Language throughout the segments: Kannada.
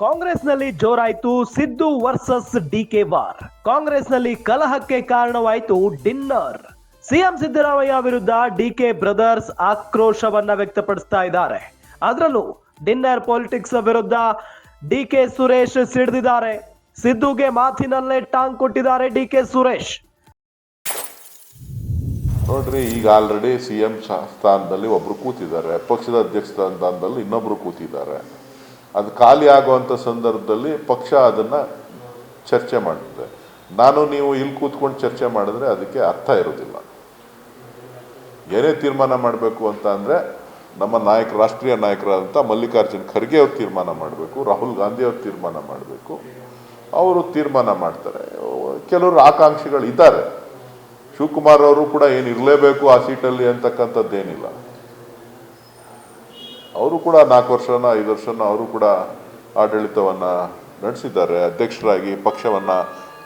ಕಾಂಗ್ರೆಸ್ನಲ್ಲಿ ಜೋರಾಯಿತು ಸಿದ್ದು ವರ್ಸಸ್ ಡಿಕೆ ವಾರ್. ಕಾಂಗ್ರೆಸ್ನಲ್ಲಿ ಕಲಹಕ್ಕೆ ಕಾರಣವಾಯಿತು ಡಿನ್ನರ್. ಸಿಎಂ ಸಿದ್ದರಾಮಯ್ಯ ವಿರುದ್ಧ ಡಿಕೆ ಬ್ರದರ್ಸ್ ಆಕ್ರೋಶವನ್ನ ವ್ಯಕ್ತಪಡಿಸ್ತಾ ಇದ್ದಾರೆ. ಅದರಲ್ಲೂ ಡಿನ್ನರ್ ಪಾಲಿಟಿಕ್ಸ್ ವಿರುದ್ಧ ಡಿಕೆ ಸುರೇಶ್ ಸಿಡಿದಿದ್ದಾರೆ. ಸಿದ್ದುಗೆ ಮಾತಿನಲ್ಲೇ ಟಾಂಗ್ ಕೊಟ್ಟಿದ್ದಾರೆ ಡಿಕೆ ಸುರೇಶ್. ನೋಡ್ರಿ, ಈಗ ಆಲ್ರೆಡಿ ಸಿಎಂ ಸ್ಥಾನದಲ್ಲಿ ಒಬ್ರು ಕೂತಿದ್ದಾರೆ, ಪಕ್ಷದ ಅಧ್ಯಕ್ಷ ಸ್ಥಾನದಲ್ಲಿ ಇನ್ನೊಬ್ರು ಕೂತಿದ್ದಾರೆ. ಅದು ಖಾಲಿ ಆಗುವಂಥ ಸಂದರ್ಭದಲ್ಲಿ ಪಕ್ಷ ಅದನ್ನ ಚರ್ಚೆ ಮಾಡುತ್ತೆ. ನಾನು ನೀವು ಇಲ್ಲಿ ಕೂತ್ಕೊಂಡು ಚರ್ಚೆ ಮಾಡಿದ್ರೆ ಅದಕ್ಕೆ ಅರ್ಥ ಇರೋದಿಲ್ಲ. ಏನೇ ತೀರ್ಮಾನ ಮಾಡಬೇಕು ಅಂತ ಅಂದರೆ ನಮ್ಮ ನಾಯಕರು, ರಾಷ್ಟ್ರೀಯ ನಾಯಕರಾದಂಥ ಮಲ್ಲಿಕಾರ್ಜುನ್ ಖರ್ಗೆ ಅವರು ತೀರ್ಮಾನ ಮಾಡಬೇಕು, ರಾಹುಲ್ ಗಾಂಧಿ ಅವರು ತೀರ್ಮಾನ ಮಾಡಬೇಕು. ಅವರು ತೀರ್ಮಾನ ಮಾಡ್ತಾರೆ. ಕೆಲವರು ಆಕಾಂಕ್ಷಿಗಳು ಇದ್ದಾರೆ. ಶಿವಕುಮಾರ್ ಅವರು ಕೂಡ ಏನು ಇರಲೇಬೇಕು ಆ ಸೀಟಲ್ಲಿ ಅಂತಕ್ಕಂಥದ್ದೇನಿಲ್ಲ. ಅವರು ಕೂಡ 4 ವರ್ಷನ 5 ವರ್ಷನ ಅವರು ಕೂಡ ಆಡಳಿತವನ್ನು ನಡೆಸಿದ್ದಾರೆ. ಅಧ್ಯಕ್ಷರಾಗಿ ಪಕ್ಷವನ್ನು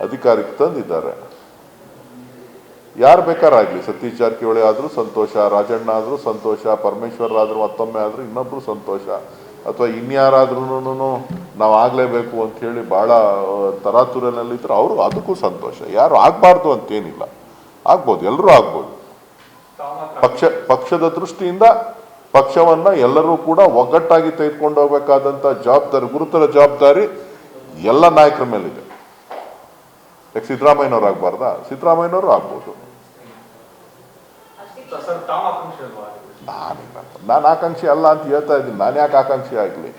ಅಧಿಕಾರಕ್ಕೆ ತಂದಿದ್ದಾರೆ. ಯಾರು ಬೇಕಾರಾಗಲಿ, ಸತೀಶ್ ಜಾರಕಿಹೊಳಿ ಆದರೂ ಸಂತೋಷ, ರಾಜಣ್ಣ ಆದರೂ ಸಂತೋಷ, ಪರಮೇಶ್ವರ್ ಆದರೂ ಮತ್ತೊಮ್ಮೆ ಆದರೂ ಇನ್ನೊಬ್ಬರು ಸಂತೋಷ, ಅಥವಾ ಇನ್ಯಾರಾದ್ರೂ ನಾವು ಆಗಲೇಬೇಕು ಅಂಥೇಳಿ ಭಾಳ ತರಾತುರಿನಲ್ಲಿದ್ದರೆ ಅವರು ಅದಕ್ಕೂ ಸಂತೋಷ. ಯಾರು ಆಗಬಾರ್ದು ಅಂತೇನಿಲ್ಲ, ಆಗ್ಬೋದು, ಎಲ್ಲರೂ ಆಗ್ಬೋದು. ಪಕ್ಷದ ದೃಷ್ಟಿಯಿಂದ ಪಕ್ಷವನ್ನು ಎಲ್ಲರೂ ಕೂಡ ಒಗ್ಗಟ್ಟಾಗಿ ತೆಗೆದುಕೊಂಡು ಹೋಗ್ಬೇಕಾದಂಥ ಜವಾಬ್ದಾರಿ, ಗುರುತರ ಜವಾಬ್ದಾರಿ ಎಲ್ಲ ನಾಯಕರ ಮೇಲಿದೆ. ಯಾಕೆ ಸಿದ್ದರಾಮಯ್ಯನವ್ರು ಆಗ್ಬಾರ್ದಾ? ಸಿದ್ದರಾಮಯ್ಯನವರು ಆಗ್ಬೋದು. ನಾನು ಆಕಾಂಕ್ಷಿ ಅಲ್ಲ ಅಂತ ಹೇಳ್ತಾ ಇದ್ದೀನಿ. ನಾನು ಯಾಕೆ ಆಕಾಂಕ್ಷಿ ಆಗಲಿ?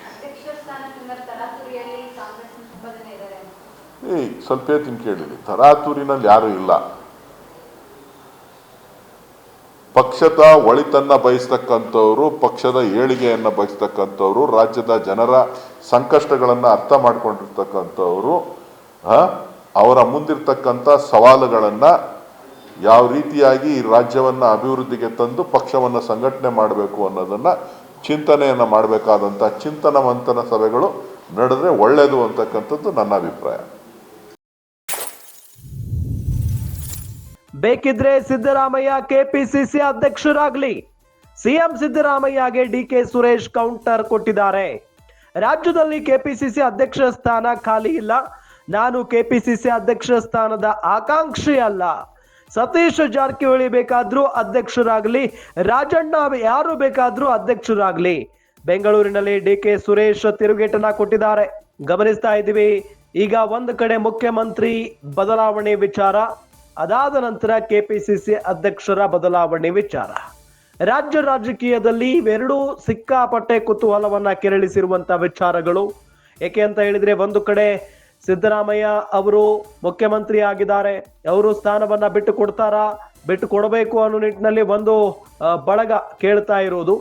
ಸ್ವಲ್ಪ ಹೇಳ್ತೀನಿ ಕೇಳಿರಿ. ತರಾತುರಿನಲ್ಲಿ ಯಾರು ಇಲ್ಲ. ಪಕ್ಷದ ಒಳಿತನ್ನ ಬಯಸ್ತಕ್ಕಂಥವ್ರು, ಪಕ್ಷದ ಏಳಿಗೆಯನ್ನು ಬಯಸ್ತಕ್ಕಂಥವ್ರು, ರಾಜ್ಯದ ಜನರ ಸಂಕಷ್ಟಗಳನ್ನು ಅರ್ಥ ಮಾಡ್ಕೊಂಡಿರ್ತಕ್ಕಂಥವ್ರು, ಅವರ ಮುಂದಿರ್ತಕ್ಕಂಥ ಸವಾಲುಗಳನ್ನು ಯಾವ ರೀತಿಯಾಗಿ ಈ ರಾಜ್ಯವನ್ನು ಅಭಿವೃದ್ಧಿಗೆ ತಂದು ಪಕ್ಷವನ್ನು ಸಂಘಟನೆ ಮಾಡಬೇಕು ಅನ್ನೋದನ್ನು ಚಿಂತನೆಯನ್ನು ಮಾಡಬೇಕಾದಂಥ ಚಿಂತನ ಮಂಥನ ಸಭೆಗಳು ನಡೆದ್ರೆ ಒಳ್ಳೆಯದು ಅಂತಕ್ಕಂಥದ್ದು ನನ್ನ ಅಭಿಪ್ರಾಯ. ಬೇಕಿದ್ರೆ ಸಿದ್ದರಾಮಯ್ಯ ಕೆಪಿಸಿಸಿ ಅಧ್ಯಕ್ಷರಾಗ್ಲಿ. ಸಿಎಂ ಸಿದ್ದರಾಮಯ್ಯಗೆ ಡಿಕೆ ಸುರೇಶ್ ಕೌಂಟರ್ ಕೊಟ್ಟಿದ್ದಾರೆ. ರಾಜ್ಯದಲ್ಲಿ ಕೆಪಿಸಿಸಿ ಅಧ್ಯಕ್ಷ ಸ್ಥಾನ ಖಾಲಿ ಇಲ್ಲ. ನಾನು ಕೆಪಿಸಿಸಿ ಅಧ್ಯಕ್ಷ ಸ್ಥಾನದ ಆಕಾಂಕ್ಷಿ ಅಲ್ಲ. ಸತೀಶ್ ಜಾರಕಿಹೊಳಿ ಬೇಕಾದ್ರೂ ಅಧ್ಯಕ್ಷರಾಗ್ಲಿ, ರಾಜಣ್ಣ ಯಾರು ಬೇಕಾದ್ರೂ ಅಧ್ಯಕ್ಷರಾಗ್ಲಿ. ಬೆಂಗಳೂರಿನಲ್ಲಿ ಡಿಕೆ ಸುರೇಶ್ ತಿರುಗೇಟನ್ನ ಕೊಟ್ಟಿದ್ದಾರೆ. ಗಮನಿಸ್ತಾ ಇದ್ದೀವಿ. ಈಗ ಒಂದು ಕಡೆ ಮುಖ್ಯಮಂತ್ರಿ ಬದಲಾವಣೆ ವಿಚಾರ, ಅದಾದ ನಂತರ ಕೆಪಿಸಿಸಿ ಅಧ್ಯಕ್ಷರ ಬದಲಾವಣೆ ವಿಚಾರ. ರಾಜ್ಯ ರಾಜಕೀಯದಲ್ಲಿ ಇವೆರಡೂ ಸಿಕ್ಕಾಪಟ್ಟೆ ಕುತೂಹಲವನ್ನ ಕೆರಳಿಸಿರುವಂತ ವಿಚಾರಗಳು. ಏಕೆ ಅಂತ ಹೇಳಿದ್ರೆ, ಒಂದು ಕಡೆ ಸಿದ್ದರಾಮಯ್ಯ ಅವರು ಮುಖ್ಯಮಂತ್ರಿ ಆಗಿದ್ದಾರೆ. ಅವರು ಸ್ಥಾನವನ್ನ ಬಿಟ್ಟು ಕೊಡ್ತಾರಾ, ಬಿಟ್ಟು ಕೊಡಬೇಕು ಅನ್ನೋ ನಿಟ್ಟಿನಲ್ಲಿ ಒಂದು ಬಳಗ ಕೇಳ್ತಾ ಇರೋದು.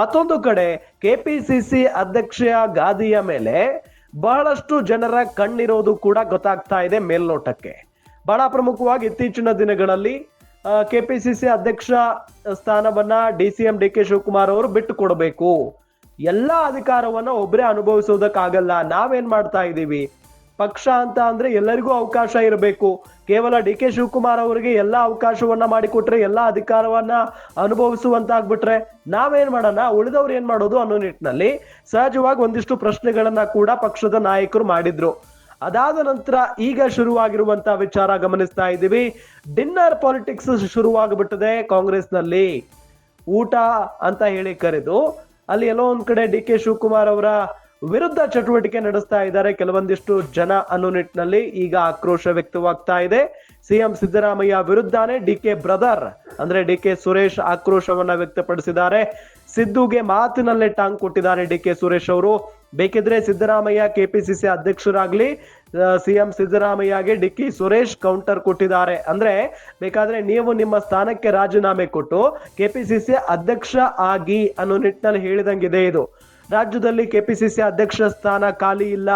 ಮತ್ತೊಂದು ಕಡೆ ಕೆಪಿಸಿಸಿ ಅಧ್ಯಕ್ಷೆಯ ಗಾದಿಯ ಮೇಲೆ ಬಹಳಷ್ಟು ಜನರ ಕಣ್ಣಿರೋದು ಕೂಡ ಗೊತ್ತಾಗ್ತಾ ಇದೆ ಮೇಲ್ನೋಟಕ್ಕೆ. ಬಹಳ ಪ್ರಮುಖವಾಗಿ ಇತ್ತೀಚಿನ ದಿನಗಳಲ್ಲಿ ಕೆಪಿಸಿಸಿ ಅಧ್ಯಕ್ಷ ಸ್ಥಾನವನ್ನ ಡಿಸಿಎಂ ಡಿಕೆ ಶಿವಕುಮಾರ್ ಅವರು ಬಿಟ್ಟು ಕೊಡಬೇಕು. ಎಲ್ಲಾ ಅಧಿಕಾರವನ್ನ ಒಬ್ಬರೇ ಅನುಭವಿಸೋದಕ್ಕಾಗಲ್ಲ. ನಾವೇನ್ ಮಾಡ್ತಾ ಇದ್ದೀವಿ? ಪಕ್ಷ ಅಂತ ಅಂದ್ರೆ ಎಲ್ಲರಿಗೂ ಅವಕಾಶ ಇರಬೇಕು. ಕೇವಲ ಡಿಕೆ ಶಿವಕುಮಾರ್ ಅವರಿಗೆ ಎಲ್ಲಾ ಅವಕಾಶವನ್ನ ಮಾಡಿಕೊಟ್ರೆ, ಎಲ್ಲಾ ಅಧಿಕಾರವನ್ನ ಅನುಭವಿಸುವಂತಾಗ್ಬಿಟ್ರೆ ನಾವೇನ್ ಮಾಡೋಣ, ಉಳಿದವ್ರು ಏನ್ ಮಾಡೋದು ಅನ್ನೋ ನಿಟ್ಟಿನಲ್ಲಿ ಸಹಜವಾಗಿ ಒಂದಿಷ್ಟು ಪ್ರಶ್ನೆಗಳನ್ನ ಕೂಡ ಪಕ್ಷದ ನಾಯಕರು ಮಾಡಿದ್ರು. ಅದಾದ ನಂತರ ಈಗ ಶುರುವಾಗಿರುವಂತಹ ವಿಚಾರ ಗಮನಿಸ್ತಾ ಇದ್ದೀವಿ. ಡಿನ್ನರ್ ಪಾಲಿಟಿಕ್ಸ್ ಶುರುವಾಗ್ಬಿಟ್ಟಿದೆ ಕಾಂಗ್ರೆಸ್ನಲ್ಲಿ. ಊಟ ಅಂತ ಹೇಳಿ ಕರೆದು ಅಲ್ಲಿ ಎಲ್ಲೋ ಒಂದ್ ಕಡೆ ಡಿಕೆ ಶಿವಕುಮಾರ್ ಅವರ ವಿರುದ್ಧ ಚಟುವಟಿಕೆ ನಡೆಸ್ತಾ ಇದ್ದಾರೆ ಕೆಲವೊಂದಿಷ್ಟು ಜನ ಅನ್ನೋ ನಿಟ್ಟಿನಲ್ಲಿ ಈಗ ಆಕ್ರೋಶ ವ್ಯಕ್ತವಾಗ್ತಾ ಇದೆ. ಸಿಎಂ ಸಿದ್ದರಾಮಯ್ಯ ವಿರುದ್ಧನೇ ಡಿಕೆ ಬ್ರದರ್ ಅಂದ್ರೆ ಡಿಕೆ ಸುರೇಶ್ ಆಕ್ರೋಶವನ್ನ ವ್ಯಕ್ತಪಡಿಸಿದ್ದಾರೆ. ಸಿದ್ದುಗೆ ಮಾತಿನಲ್ಲೇ ಟಾಂಗ್ ಕೊಟ್ಟಿದ್ದಾರೆ ಡಿಕೆ ಸುರೇಶ್ ಅವರು. ಬೇಕಿದ್ರೆ ಸಿದ್ದರಾಮಯ್ಯ ಕೆಪಿಸಿಸಿ ಅಧ್ಯಕ್ಷರಾಗ್ಲಿ, ಸಿಎಂ ಸಿದ್ದರಾಮಯ್ಯಗೆ ಡಿಕೆ ಸುರೇಶ್ ಕೌಂಟರ್ ಕೊಟ್ಟಿದ್ದಾರೆ. ಅಂದ್ರೆ ಬೇಕಾದ್ರೆ ನೀವು ನಿಮ್ಮ ಸ್ಥಾನಕ್ಕೆ ರಾಜೀನಾಮೆ ಕೊಟ್ಟು ಕೆಪಿಸಿಸಿ ಅಧ್ಯಕ್ಷ ಆಗಿ ಅನ್ನೋ ನಿಟ್ಟಿನಲ್ಲಿ ಹೇಳಿದಂಗಿದೆ ಇದು. ರಾಜ್ಯದಲ್ಲಿ ಕೆಪಿಸಿಸಿ ಅಧ್ಯಕ್ಷ ಸ್ಥಾನ ಖಾಲಿ ಇಲ್ಲ.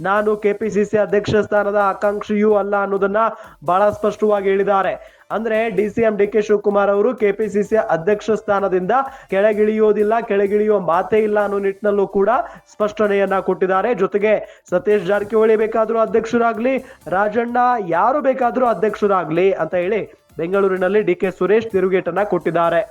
ನಾನು ಕೆಪಿಸಿಸಿ ಅಧ್ಯಕ್ಷ ಸ್ಥಾನದ ಆಕಾಂಕ್ಷಿಯೂ ಅಲ್ಲ ಅನ್ನೋದನ್ನ ಬಹಳ ಸ್ಪಷ್ಟವಾಗಿ ಹೇಳಿದ್ದಾರೆ. ಅಂದ್ರೆ ಡಿಸಿಎಂ ಡಿಕೆ ಶಿವಕುಮಾರ್ ಅವರು ಕೆಪಿಸಿಸಿ ಅಧ್ಯಕ್ಷ ಸ್ಥಾನದಿಂದ ಕೆಳಗಿಳಿಯೋದಿಲ್ಲ, ಕೆಳಗಿಳಿಯುವ ಮಾತೇ ಇಲ್ಲ ಅನ್ನೋ ನಿಟ್ಟಿನಲ್ಲೂ ಕೂಡ ಸ್ಪಷ್ಟನೆಯನ್ನ ಕೊಟ್ಟಿದ್ದಾರೆ. ಜೊತೆಗೆ ಸತೀಶ್ ಜಾರಕಿಹೊಳಿ ಬೇಕಾದ್ರೂ ಅಧ್ಯಕ್ಷರಾಗ್ಲಿ, ರಾಜಣ್ಣ ಯಾರು ಬೇಕಾದ್ರೂ ಅಧ್ಯಕ್ಷರಾಗ್ಲಿ ಅಂತ ಹೇಳಿ ಬೆಂಗಳೂರಿನಲ್ಲಿ ಡಿಕೆ ಸುರೇಶ್ ತಿರುಗೇಟನ್ನ ಕೊಟ್ಟಿದ್ದಾರೆ.